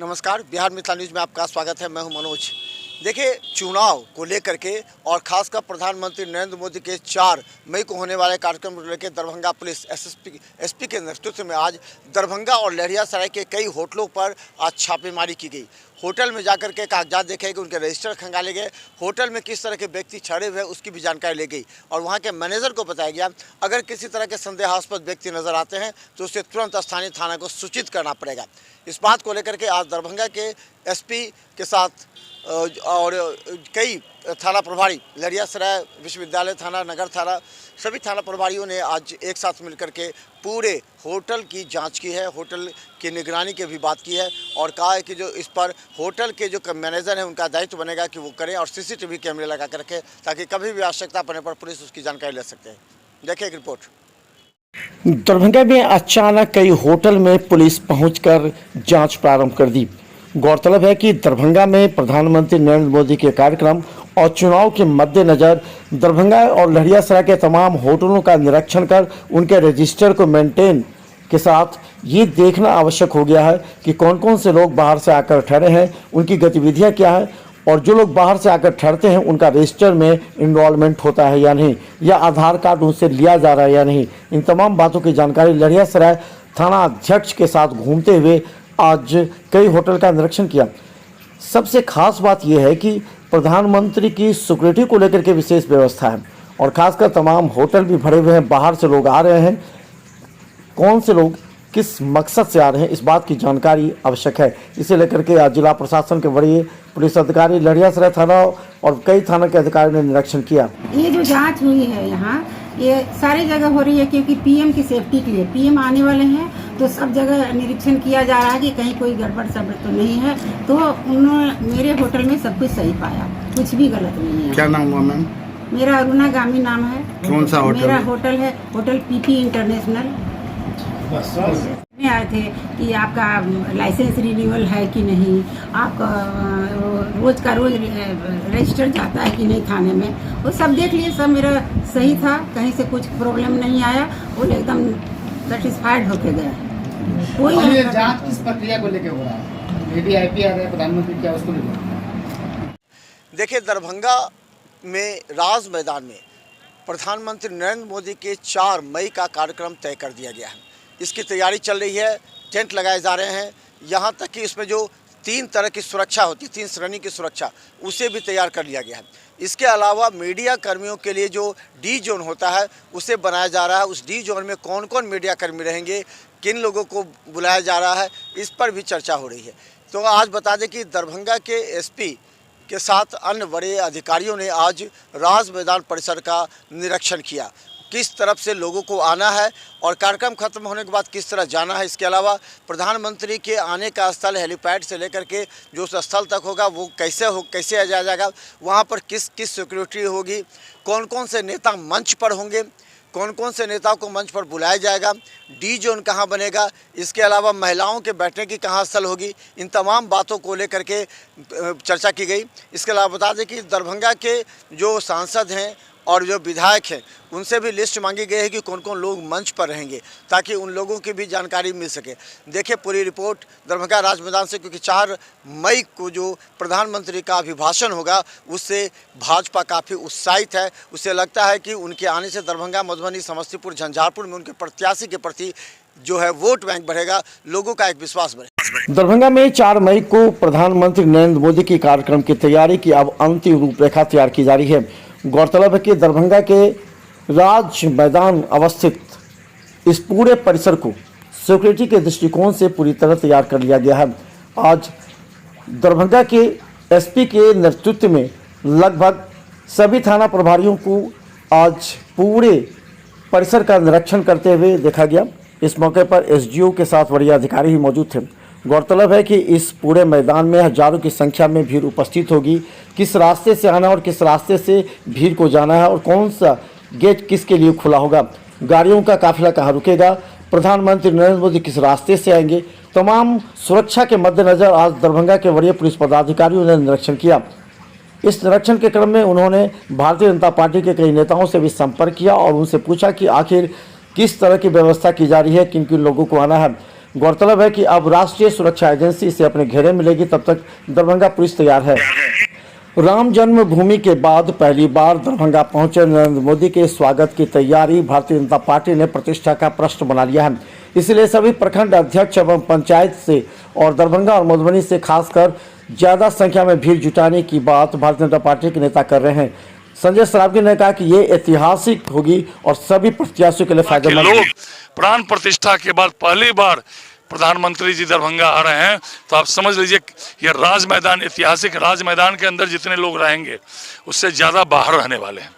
नमस्कार, बिहार मिथिला न्यूज़ में आपका स्वागत है। मैं हूं मनोज। देखिए, चुनाव को लेकर के और खासकर प्रधानमंत्री नरेंद्र मोदी के 4 मई को होने वाले कार्यक्रम को लेकर दरभंगा पुलिस एसपी के नेतृत्व में आज दरभंगा और लहरियासराय के कई होटलों पर आज छापेमारी की गई। होटल में जाकर के कागजात देखे गए, उनके रजिस्टर खंगाले गए, होटल में किस तरह के व्यक्ति ठहरे हुए उसकी भी जानकारी ली गई और वहां के मैनेजर को बताया गया अगर किसी तरह के संदेहास्पद व्यक्ति नजर आते हैं तो उसे तुरंत स्थानीय थाना को सूचित करना पड़ेगा। इस बात को लेकर के आज दरभंगा के एसपी के साथ और कई थाना प्रभारी, लहरियासराय विश्वविद्यालय थाना, नगर थाना, सभी थाना प्रभारियों ने आज एक साथ मिलकर के पूरे होटल की जांच की है, होटल की निगरानी की भी बात की है और कहा है कि जो इस पर होटल के जो मैनेजर हैं उनका दायित्व बनेगा कि वो करें और सीसीटीवी कैमरे लगा कर रखें ताकि कभी भी आवश्यकता पड़ने पर पुलिस उसकी जानकारी ले सकते हैं। देखिए एक रिपोर्ट। दरभंगा में अचानक कई होटल में पुलिस पहुंचकर जांच प्रारंभ कर दी। गौरतलब है कि दरभंगा में प्रधानमंत्री नरेंद्र मोदी के कार्यक्रम और चुनाव के मद्देनजर दरभंगा और लहरियासराय के तमाम होटलों का निरीक्षण कर उनके रजिस्टर को मेंटेन के साथ ये देखना आवश्यक हो गया है कि कौन कौन से लोग बाहर से आकर ठहरे हैं, उनकी गतिविधियां क्या है और जो लोग बाहर से आकर ठहरते हैं उनका रजिस्टर में इन्वॉल्वमेंट होता है या नहीं, या आधार कार्ड उनसे लिया जा रहा है या नहीं। इन तमाम बातों की जानकारी लहरियासराय थाना अध्यक्ष के साथ घूमते हुए आज कई होटल का निरीक्षण किया। सबसे खास बात यह है कि प्रधानमंत्री की सिक्योरिटी को लेकर के विशेष व्यवस्था है और खासकर तमाम होटल भी भरे हुए हैं, बाहर से लोग आ रहे हैं, कौन से लोग किस मकसद से आ रहे हैं इस बात की जानकारी आवश्यक है। इसे लेकर के आज जिला प्रशासन के वरीय पुलिस अधिकारी, लहरियासराय थाना और कई थाना के अधिकारियों ने निरीक्षण किया। ये जो जांच हुई है यहाँ, ये सारी जगह हो रही है क्योंकि पीएम की सेफ्टी के लिए, पीएम आने वाले हैं तो सब जगह निरीक्षण किया जा रहा है कि कहीं कोई गड़बड़ सड़बड़ तो नहीं है। तो उन्होंने मेरे होटल में सब कुछ सही पाया, कुछ भी गलत नहीं है। क्या नाम हुआ मैम? मेरा अरुणा गामी नाम है। कौन सा होटल? मेरा होटल है होटल पीपी इंटरनेशनल। में आए थे कि आपका लाइसेंस रिन्यूअल है कि नहीं, आपका रोज का रोज रजिस्टर जाता है कि नहीं थाने में, वो सब देख लिए। सब मेरा सही था, कहीं से कुछ प्रॉब्लम नहीं आया, वो एकदम सेटिस्फाइड होके गए। कोई ये जांच किस प्रक्रिया को लेकर हो रहा है? वीवीआईपी आ गए प्रधानमंत्री, क्या उसको लेकर? देखिए, दरभंगा में राज मैदान में प्रधानमंत्री नरेंद्र मोदी के 4 मई का कार्यक्रम तय कर दिया गया है। इसकी तैयारी चल रही है, टेंट लगाए जा रहे हैं, यहाँ तक कि इसमें जो 3 तरह की सुरक्षा होती है, 3 श्रेणी की सुरक्षा, उसे भी तैयार कर लिया गया है। इसके अलावा मीडिया कर्मियों के लिए जो डी जोन होता है उसे बनाया जा रहा है। उस डी जोन में कौन कौन मीडिया कर्मी रहेंगे, किन लोगों को बुलाया जा रहा है, इस पर भी चर्चा हो रही है। तो आज बता दें कि दरभंगा के एसपी के साथ अन्य बड़े अधिकारियों ने आज राज मैदान परिसर का निरीक्षण किया, किस तरफ से लोगों को आना है और कार्यक्रम खत्म होने के बाद किस तरह जाना है। इसके अलावा प्रधानमंत्री के आने का स्थल हेलीपैड से लेकर के जो उस स्थल तक होगा वो कैसे आ जाएगा, वहाँ पर किस किस सिक्योरिटी होगी, कौन कौन से नेता मंच पर होंगे, कौन कौन से नेताओं को मंच पर बुलाया जाएगा, डी जोन कहाँ बनेगा, इसके अलावा महिलाओं के बैठने की कहाँ स्थल होगी, इन तमाम बातों को लेकर के चर्चा की गई। इसके अलावा बता दें कि दरभंगा के जो सांसद हैं और जो विधायक हैं उनसे भी लिस्ट मांगी गई है कि कौन कौन लोग मंच पर रहेंगे ताकि उन लोगों की भी जानकारी मिल सके। देखिए पूरी रिपोर्ट दरभंगा राज मैदान से, क्योंकि 4 मई को जो प्रधानमंत्री का अभिभाषण होगा उससे भाजपा काफ़ी उत्साहित है। उसे लगता है कि उनके आने से दरभंगा, मधुबनी, समस्तीपुर, झंझारपुर में उनके प्रत्याशी के प्रति जो है वोट बैंक बढ़ेगा, लोगों का एक विश्वास बढ़ेगा। दरभंगा में 4 मई को प्रधानमंत्री नरेंद्र मोदी के कार्यक्रम की तैयारी की अब अंतिम रूपरेखा तैयार की जा रही है। गौरतलब है कि दरभंगा के राज मैदान अवस्थित इस पूरे परिसर को सिक्योरिटी के दृष्टिकोण से पूरी तरह तैयार कर लिया गया है। आज दरभंगा के एसपी के नेतृत्व में लगभग सभी थाना प्रभारियों को आज पूरे परिसर का निरीक्षण करते हुए देखा गया। इस मौके पर एसडीओ के साथ वरीय अधिकारी ही मौजूद थे। गौरतलब है कि इस पूरे मैदान में हजारों की संख्या में भीड़ उपस्थित होगी। किस रास्ते से आना और किस रास्ते से भीड़ को जाना है और कौन सा गेट किसके लिए खुला होगा, गाड़ियों का काफिला कहाँ रुकेगा, प्रधानमंत्री नरेंद्र मोदी किस रास्ते से आएंगे, तमाम सुरक्षा के मद्देनजर आज दरभंगा के वरीय पुलिस पदाधिकारियों ने निरीक्षण किया। इस निरीक्षण के क्रम में उन्होंने भारतीय जनता पार्टी के कई नेताओं से भी संपर्क किया और उनसे पूछा कि आखिर किस तरह की व्यवस्था की जा रही है, किन किन लोगों को आना है। गौरतलब है कि अब राष्ट्रीय सुरक्षा एजेंसी इसे अपने घेरे में लेगी, तब तक दरभंगा पुलिस तैयार है। राम जन्मभूमि के बाद पहली बार दरभंगा पहुंचे नरेंद्र मोदी के स्वागत की तैयारी भारतीय जनता पार्टी ने प्रतिष्ठा का प्रश्न बना लिया है। इसलिए सभी प्रखंड अध्यक्ष एवं पंचायत से और दरभंगा और मधुबनी से खासकर ज्यादा संख्या में भीड़ जुटाने की बात भारतीय जनता पार्टी के नेता कर रहे हैं। संजय सरावगी ने कहा कि ये ऐतिहासिक होगी और सभी प्रत्याशियों के लिए फायदेमंद लोग प्राण प्रतिष्ठा के बाद पहली बार प्रधानमंत्री जी दरभंगा आ रहे हैं, तो आप समझ लीजिए ये राज मैदान, ऐतिहासिक राज मैदान के अंदर जितने लोग रहेंगे उससे ज़्यादा बाहर रहने वाले हैं।